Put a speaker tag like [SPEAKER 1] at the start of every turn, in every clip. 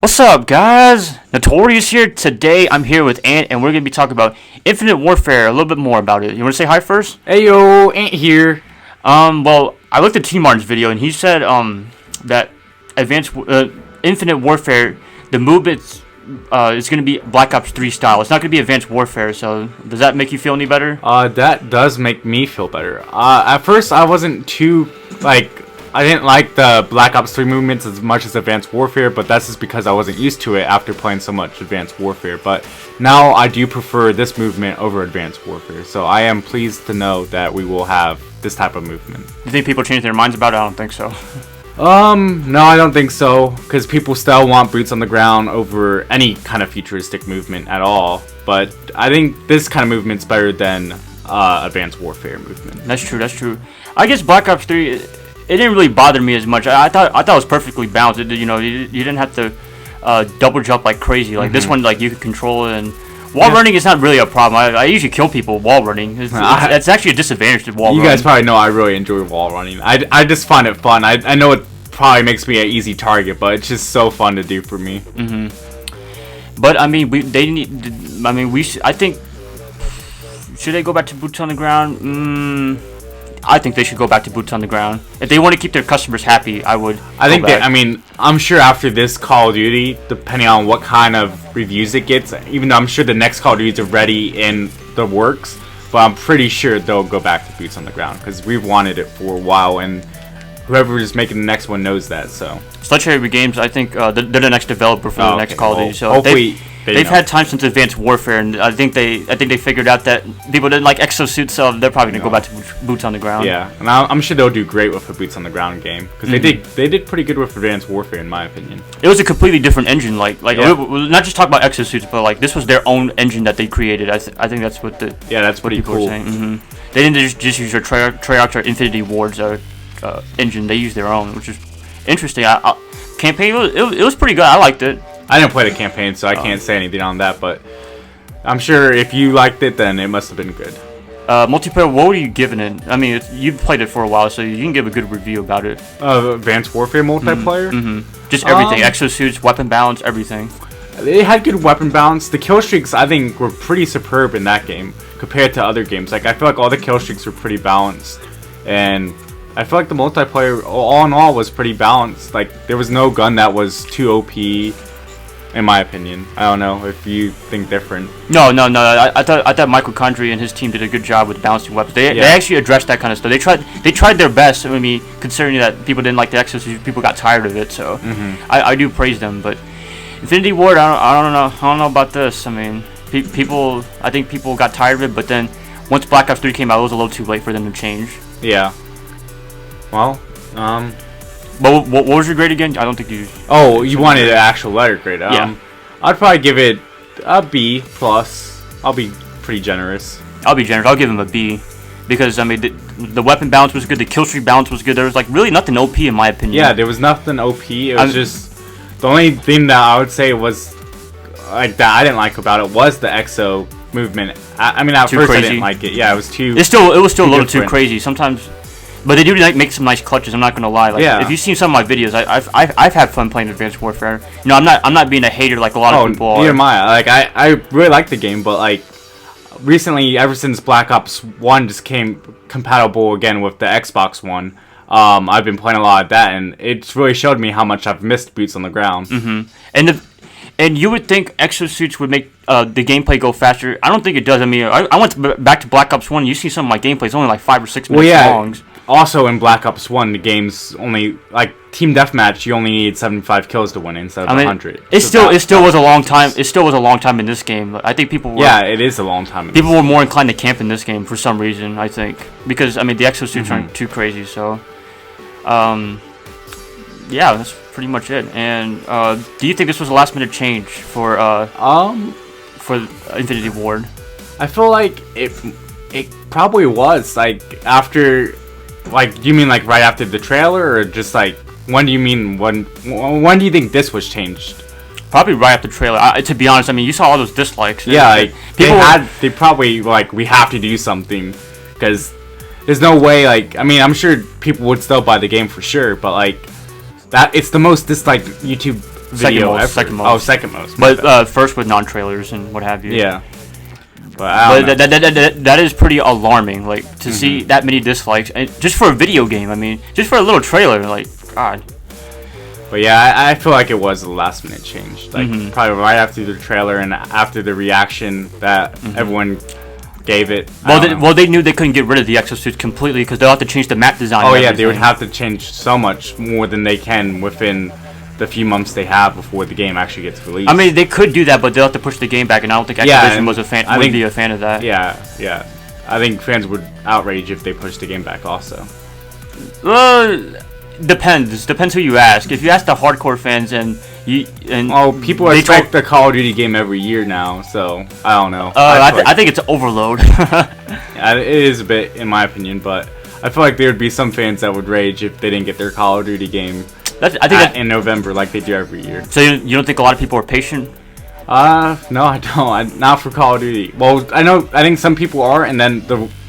[SPEAKER 1] What's up, guys? Notorious here. Today I'm here with Ant, and we're gonna be talking about Infinite Warfare, a little bit more about it. You wanna say hi first?
[SPEAKER 2] Hey yo, Ant here.
[SPEAKER 1] Well, I looked at T Martin's video, and he said that Infinite Warfare, the movement is gonna be Black Ops 3 style. It's not gonna be Advanced Warfare. So does that make you feel any better?
[SPEAKER 2] That does make me feel better. At first I wasn't too I didn't like the Black Ops 3 movements as much as Advanced Warfare, but that's just because I wasn't used to it after playing so much Advanced Warfare. But now I do prefer this movement over Advanced Warfare, so I am pleased to know that we will have this type of movement.
[SPEAKER 1] You think people change their minds about it? I don't think so.
[SPEAKER 2] No, I don't think so, because people still want boots on the ground over any kind of futuristic movement at all. But I think this kind of movement's better than Advanced Warfare movement.
[SPEAKER 1] That's true. That's true. I guess Black Ops 3. It didn't really bother me as much. I thought it was perfectly balanced. You didn't have to double jump like crazy. Like this one, like you could control it. And wall running is not really a problem. I usually kill people wall running. It's actually a disadvantage to wall running.
[SPEAKER 2] You guys probably know I really enjoy wall running. I just find it fun. I know it probably makes me an easy target, but it's just so fun to do for me.
[SPEAKER 1] But I mean, I think should they go back to boots on the ground? I think they should go back to boots on the ground. If they want to keep their customers happy, I would.
[SPEAKER 2] I'm sure after this Call of Duty, depending on what kind of reviews it gets, even though I'm sure the next Call of Duty is already in the works, but I'm pretty sure they'll go back to boots on the ground because we've wanted it for a while, and whoever is making the next one knows that. So
[SPEAKER 1] Sledgehammer Games, I think they're the next developer for the next Call of Duty. So
[SPEAKER 2] hopefully
[SPEAKER 1] they've had time since Advanced Warfare, and I think they figured out that people didn't like exosuits, so they're probably gonna go back to boots on the ground.
[SPEAKER 2] Yeah, and I'm sure they'll do great with a boots on the ground game because they did pretty good with Advanced Warfare in my opinion.
[SPEAKER 1] It was a completely different engine, not just talk about exosuits, but like this was their own engine that they created. I think that's what
[SPEAKER 2] that's pretty
[SPEAKER 1] people
[SPEAKER 2] cool.
[SPEAKER 1] Were saying. They didn't just use your Treyarch or Infinity Ward's engine. They used their own, which is interesting. Campaign it was pretty good. I liked it.
[SPEAKER 2] I didn't play the campaign, so I can't say anything on that, but I'm sure if you liked it, then it must have been good.
[SPEAKER 1] Multiplayer, what were you giving it? I mean, you've played it for a while, so you can give a good review about it.
[SPEAKER 2] Advanced Warfare multiplayer?
[SPEAKER 1] Just everything. Exosuits, weapon balance, everything.
[SPEAKER 2] They had good weapon balance. The kill streaks, I think, were pretty superb in that game compared to other games. Like, I feel like all the kill streaks were pretty balanced, and I feel like the multiplayer, all in all, was pretty balanced. Like, there was no gun that was too OP, in my opinion. I don't know if you think different.
[SPEAKER 1] No. I thought Michael Condrey and his team did a good job with balancing weapons. They actually addressed that kind of stuff. They tried their best. I mean, considering that people didn't like the exosuits, people got tired of it. So I do praise them. But Infinity Ward, I don't know about this. I mean, I think people got tired of it. But then once Black Ops 3 came out, it was a little too late for them to change.
[SPEAKER 2] Yeah. Well,
[SPEAKER 1] But what was your grade again? I don't think you.
[SPEAKER 2] Oh, you wanted an actual letter grade.
[SPEAKER 1] Yeah.
[SPEAKER 2] I'd probably give it a B plus. I'll be pretty generous.
[SPEAKER 1] I'll be generous. I'll give him a B, because I mean the weapon balance was good. The kill streak balance was good. There was like really nothing OP in my opinion.
[SPEAKER 2] Yeah, there was nothing OP. It was just the only thing that I would say was like that I didn't like about it was the exo movement. I mean, at first crazy. I didn't like it. Yeah, it was too.
[SPEAKER 1] It was still a little too crazy sometimes. But they do make some nice clutches. I'm not gonna lie. If you've seen some of my videos, I've had fun playing Advanced Warfare. You know, I'm not being a hater like a lot of people are.
[SPEAKER 2] Neither am I. Like I really like the game, but like recently, ever since Black Ops 1 just came compatible again with the Xbox One, I've been playing a lot of that, and it's really showed me how much I've missed boots on the ground.
[SPEAKER 1] And you would think exosuits would make the gameplay go faster. I don't think it does. I mean, I went back to Black Ops 1. You see some of my gameplay. It's only like 5 or 6 minutes long.
[SPEAKER 2] Also, in Black Ops 1, the game's only, like, Team Deathmatch, you only need 75 kills to win instead of 100.
[SPEAKER 1] It still was a long time. It still was a long time in this game. I think people were...
[SPEAKER 2] Yeah, it is a long time.
[SPEAKER 1] People were more inclined to camp in this game for some reason, I think. Because, I mean, the exosuits aren't too crazy, so... yeah, that's pretty much it. And, do you think this was a last-minute change for Infinity Ward?
[SPEAKER 2] I feel like it probably was, like, after... Like, do you mean like right after the trailer, or just like when do you mean when do you think this was changed?
[SPEAKER 1] Probably right after the trailer. To be honest, I mean, you saw all those dislikes.
[SPEAKER 2] Yeah, like, they probably like we have to do something because there's no way. Like, I mean, I'm sure people would still buy the game for sure, but like that it's the most disliked YouTube video effort.
[SPEAKER 1] Second most.
[SPEAKER 2] Oh, second most.
[SPEAKER 1] But first with non-trailers and what have you.
[SPEAKER 2] Yeah. But
[SPEAKER 1] that is pretty alarming. Like to see that many dislikes, and just for a video game. I mean, just for a little trailer. Like God.
[SPEAKER 2] But yeah, I feel like it was a last minute change. Like probably right after the trailer and after the reaction that everyone gave it.
[SPEAKER 1] Well, they knew they couldn't get rid of the exosuits completely because they'll have to change the map design.
[SPEAKER 2] Oh yeah, they would have to change so much more than they can within the few months they have before the game actually gets released.
[SPEAKER 1] I mean, they could do that, but they'll have to push the game back, and I don't think Activision would be a fan of that.
[SPEAKER 2] Yeah. I think fans would outrage if they pushed the game back also.
[SPEAKER 1] Depends who you ask. If you ask the hardcore fans
[SPEAKER 2] people expect the Call of Duty game every year now, so I don't know.
[SPEAKER 1] I think it's overload.
[SPEAKER 2] Yeah, it is a bit, in my opinion, but I feel like there would be some fans that would rage if they didn't get their Call of Duty game in November like they do every year.
[SPEAKER 1] So you don't think a lot of people are patient?
[SPEAKER 2] No, I don't. Not for Call of Duty. Well, I think some people are, and then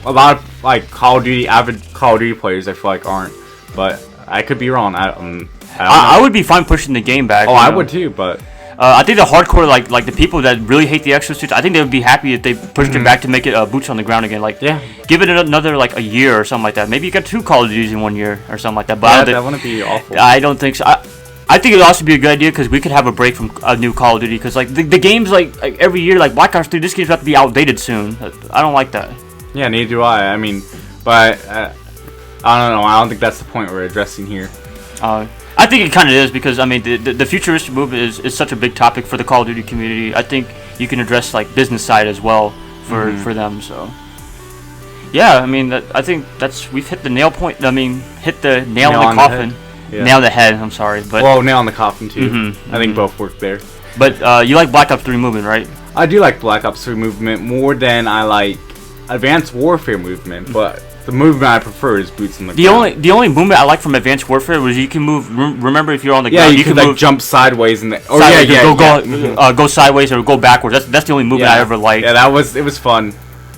[SPEAKER 2] a lot of like avid Call of Duty players I feel like aren't. But I could be wrong. I
[SPEAKER 1] would be fine pushing the game back.
[SPEAKER 2] Oh, I would too, but
[SPEAKER 1] I think the hardcore, like the people that really hate the exosuits, I think they would be happy if they pushed it back to make it boots on the ground again. Like, give it another like a year or something like that. Maybe you got 2 Call of Duties in 1 year or something like that. But
[SPEAKER 2] that wouldn't be awful.
[SPEAKER 1] I don't think so. I think it would also be a good idea because we could have a break from a new Call of Duty because like the games like every year, like Black Ops 3, this game's about to be outdated soon. I don't like that.
[SPEAKER 2] Yeah, neither do I. I mean, but I don't know. I don't think that's the point we're addressing here.
[SPEAKER 1] I think it kind of is because I mean the futuristic movement is such a big topic for the Call of Duty community. I think you can address like business side as well for them. So yeah, I mean I think we've hit the nail point. I mean hit the nail in the coffin. Nail on the head. I'm sorry, but
[SPEAKER 2] nail on the coffin too. I think both work there.
[SPEAKER 1] But you like Black Ops 3 movement, right?
[SPEAKER 2] I do like Black Ops 3 movement more than I like Advanced Warfare movement, but the movement I prefer is boots on the ground.
[SPEAKER 1] The only movement I like from Advanced Warfare was you can move. Remember, if you're on the ground,
[SPEAKER 2] you could like jump sideways and
[SPEAKER 1] go sideways or go backwards. That's the only movement I ever liked.
[SPEAKER 2] Yeah, it was fun.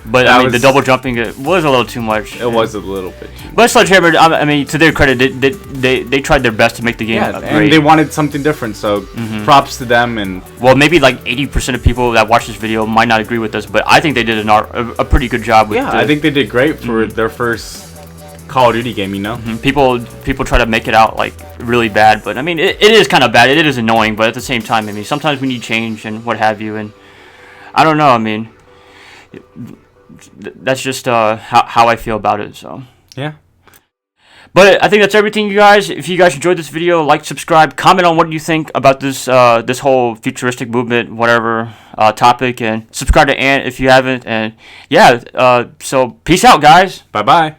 [SPEAKER 1] But I mean, the double jumping was a little too much.
[SPEAKER 2] It was a little bit too much.
[SPEAKER 1] But Sledgehammer, I mean, to their credit, they tried their best to make the game great.
[SPEAKER 2] And they wanted something different, so props to them. And
[SPEAKER 1] well, maybe like 80% of people that watch this video might not agree with us, but I think they did a pretty good job with
[SPEAKER 2] I think they did great for their first Call of Duty game, you know?
[SPEAKER 1] People try to make it out like really bad, but I mean, it is kind of bad. It is annoying, but at the same time, I mean, sometimes we need change and what have you, and I don't know, I mean... That's just how I feel about it. So
[SPEAKER 2] yeah.
[SPEAKER 1] But I think that's everything, you guys. If you guys enjoyed this video, like, subscribe, comment on what you think about this this whole futuristic movement, whatever topic, and subscribe to Ant if you haven't. And yeah, so peace out, guys.
[SPEAKER 2] Bye bye.